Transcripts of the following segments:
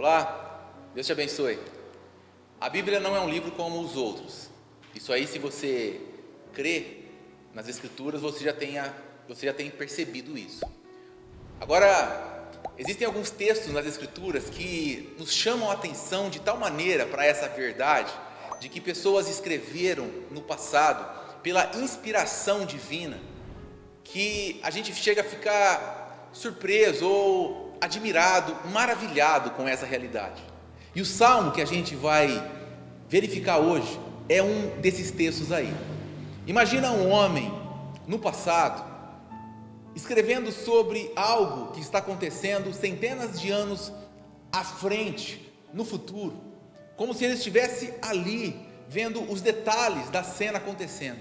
Olá, Deus te abençoe. A Bíblia não é um livro como os outros. Isso aí, se você crê nas Escrituras, você já tem percebido isso. Agora, existem alguns textos nas Escrituras que nos chamam a atenção de tal maneira para essa verdade, de que pessoas escreveram no passado pela inspiração divina, que a gente chega a ficar surpreso ou admirado, maravilhado com essa realidade. E o salmo que a gente vai verificar hoje é um desses textos aí. Imagina um homem no passado escrevendo sobre algo que está acontecendo centenas de anos à frente, no futuro, como se ele estivesse ali vendo os detalhes da cena acontecendo.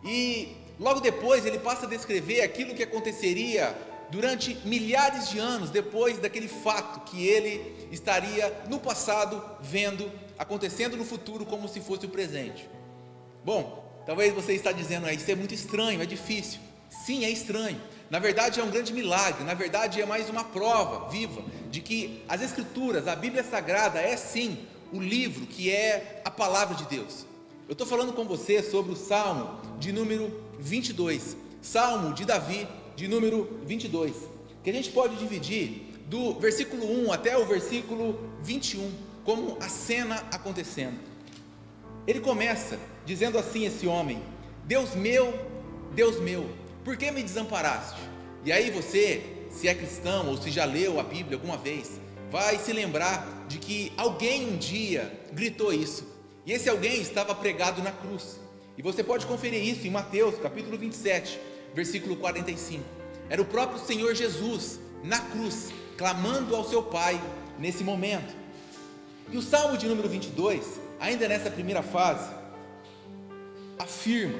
E logo depois ele passa a descrever aquilo que aconteceria durante milhares de anos depois daquele fato que ele estaria no passado vendo acontecendo no futuro como se fosse o presente. Bom, talvez você está dizendo, isso é muito estranho, é difícil. Sim, é estranho. Na verdade é um grande milagre, na verdade é mais uma prova viva de que as Escrituras, a Bíblia Sagrada é sim o livro que é a palavra de Deus. Eu estou falando com você sobre o Salmo de número 22, Salmo de Davi de número 22, que a gente pode dividir do versículo 1 até o versículo 21, como a cena acontecendo. Ele começa dizendo assim, esse homem: Deus meu, por que me desamparaste? E aí você, se é cristão ou se já leu a Bíblia alguma vez, vai se lembrar de que alguém um dia gritou isso, e esse alguém estava pregado na cruz. E você pode conferir isso em Mateus capítulo 27, versículo 45, era o próprio Senhor Jesus na cruz, clamando ao seu Pai nesse momento. E o Salmo de número 22, ainda nessa primeira fase, afirma,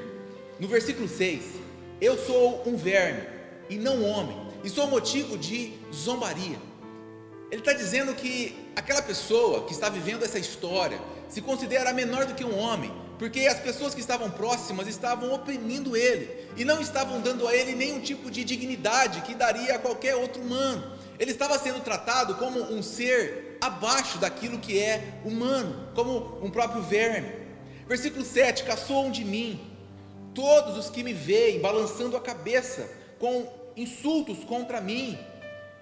no versículo 6, eu sou um verme e não homem, e sou motivo de zombaria. Ele está dizendo que aquela pessoa que está vivendo essa história se considera menor do que um homem, porque as pessoas que estavam próximas estavam oprimindo ele, e não estavam dando a ele nenhum tipo de dignidade que daria a qualquer outro humano. Ele estava sendo tratado como um ser abaixo daquilo que é humano, como um próprio verme. Versículo 7, caçoam de mim todos os que me veem balançando a cabeça com insultos contra mim,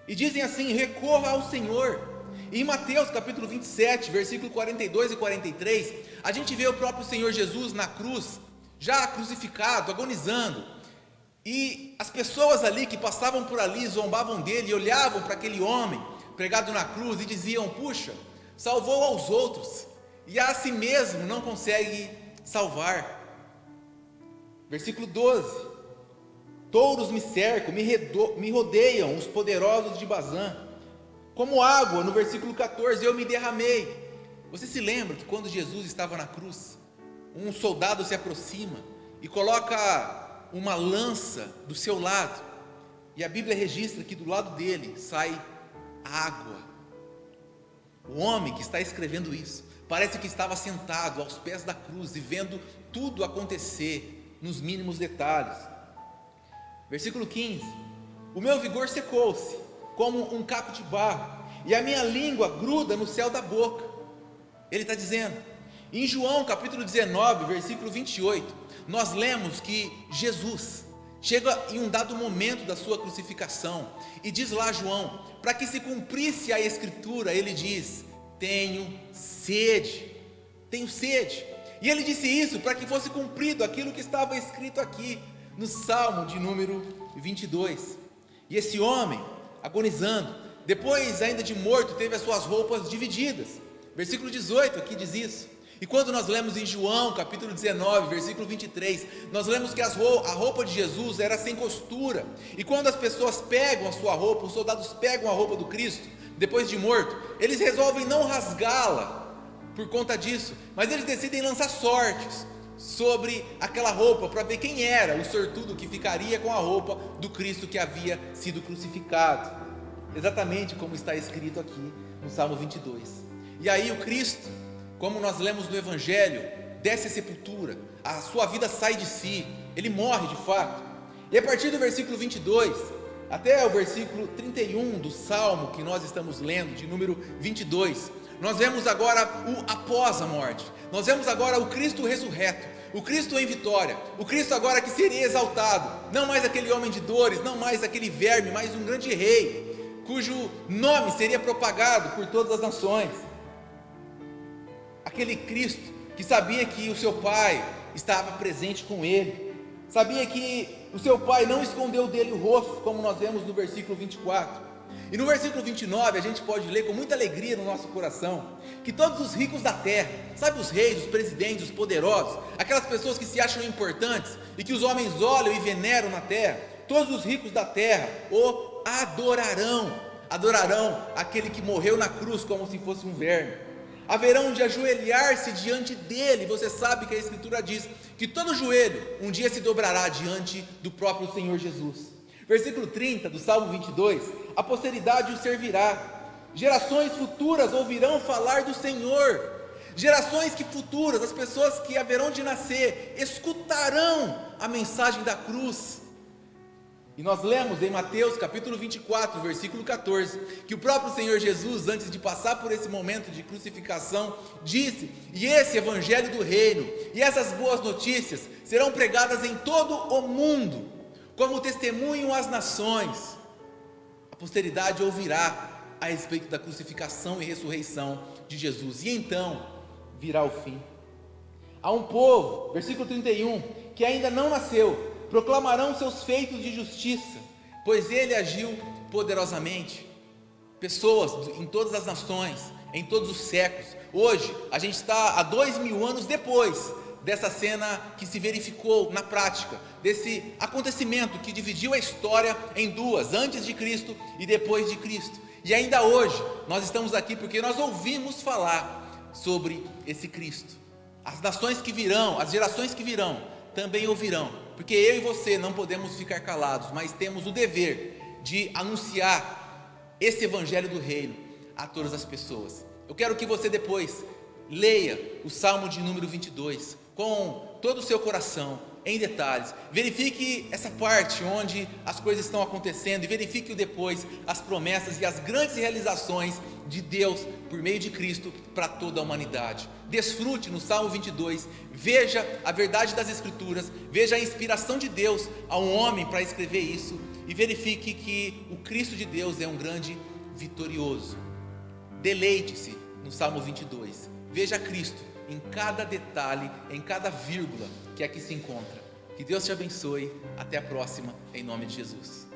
e dizem assim, recorra ao Senhor. E em Mateus capítulo 27, versículo 42 e 43, a gente vê o próprio Senhor Jesus na cruz, já crucificado, agonizando, e as pessoas ali que passavam por ali, zombavam dele, e olhavam para aquele homem pregado na cruz e diziam, puxa, salvou aos outros, e a si mesmo não consegue salvar. Versículo 12, touros me cercam, me rodeiam os poderosos de Bazã, como água, no versículo 14, eu me derramei. Você se lembra que quando Jesus estava na cruz, um soldado se aproxima e coloca uma lança do seu lado, e a Bíblia registra que do lado dele sai água. O homem que está escrevendo isso, parece que estava sentado aos pés da cruz e vendo tudo acontecer nos mínimos detalhes. Versículo 15, o meu vigor secou-se como um caco de barro, e a minha língua gruda no céu da boca. Ele está dizendo, em João capítulo 19, versículo 28, nós lemos que Jesus chega em um dado momento da sua crucificação, e diz lá João, para que se cumprisse a escritura, ele diz, tenho sede, e ele disse isso para que fosse cumprido aquilo que estava escrito aqui, no Salmo de número 22, e esse homem, agonizando, depois ainda de morto, teve as suas roupas divididas. Versículo 18 aqui diz isso. E quando nós lemos em João capítulo 19, versículo 23, nós lemos que a roupa de Jesus era sem costura, e quando as pessoas pegam a sua roupa, os soldados pegam a roupa do Cristo, depois de morto, eles resolvem não rasgá-la por conta disso, mas eles decidem lançar sortes sobre aquela roupa, para ver quem era o sortudo que ficaria com a roupa do Cristo que havia sido crucificado, exatamente como está escrito aqui no Salmo 22. E aí o Cristo, como nós lemos no Evangelho, desce à sepultura, a sua vida sai de si, ele morre de fato, e a partir do versículo 22, até o versículo 31 do Salmo que nós estamos lendo, de número 22, nós vemos agora o após a morte, nós vemos agora o Cristo ressurreto, o Cristo em vitória, o Cristo agora que seria exaltado, não mais aquele homem de dores, não mais aquele verme, mas um grande rei, cujo nome seria propagado por todas as nações, aquele Cristo que sabia que o seu Pai estava presente com ele, sabia que o seu Pai não escondeu dele o rosto, como nós vemos no versículo 24, e no versículo 29 a gente pode ler com muita alegria no nosso coração, que todos os ricos da terra, sabe, os reis, os presidentes, os poderosos, aquelas pessoas que se acham importantes, e que os homens olham e veneram na terra, todos os ricos da terra o adorarão aquele que morreu na cruz como se fosse um verme, haverão de ajoelhar-se diante dele. Você sabe que a Escritura diz que todo joelho um dia se dobrará diante do próprio Senhor Jesus. Versículo 30 do Salmo 22, a posteridade o servirá, gerações futuras ouvirão falar do Senhor, gerações que futuras, as pessoas que haverão de nascer, escutarão a mensagem da cruz. E nós lemos em Mateus capítulo 24, versículo 14, que o próprio Senhor Jesus, antes de passar por esse momento de crucificação, disse: e esse evangelho do reino, e essas boas notícias, serão pregadas em todo o mundo, como testemunho às nações. A posteridade ouvirá a respeito da crucificação e ressurreição de Jesus, e então virá o fim. Há um povo, versículo 31, que ainda não nasceu, proclamarão seus feitos de justiça, pois ele agiu poderosamente. Pessoas em todas as nações, em todos os séculos. Hoje a gente está há 2000 anos depois dessa cena que se verificou na prática, desse acontecimento que dividiu a história em duas, antes de Cristo e depois de Cristo. E ainda hoje nós estamos aqui porque nós ouvimos falar sobre esse Cristo. As nações que virão, as gerações que virão, também ouvirão, porque eu e você não podemos ficar calados, mas temos o dever de anunciar esse evangelho do reino a todas as pessoas. Eu quero que você depois leia o Salmo de número 22 com todo o seu coração, em detalhes, verifique essa parte onde as coisas estão acontecendo e verifique depois as promessas e as grandes realizações de Deus por meio de Cristo para toda a humanidade. Desfrute no Salmo 22, veja a verdade das Escrituras, veja a inspiração de Deus a um homem para escrever isso e verifique que o Cristo de Deus é um grande vitorioso. Deleite-se no Salmo 22, veja Cristo em cada detalhe, em cada vírgula que aqui se encontra. Que Deus te abençoe. Até a próxima, em nome de Jesus.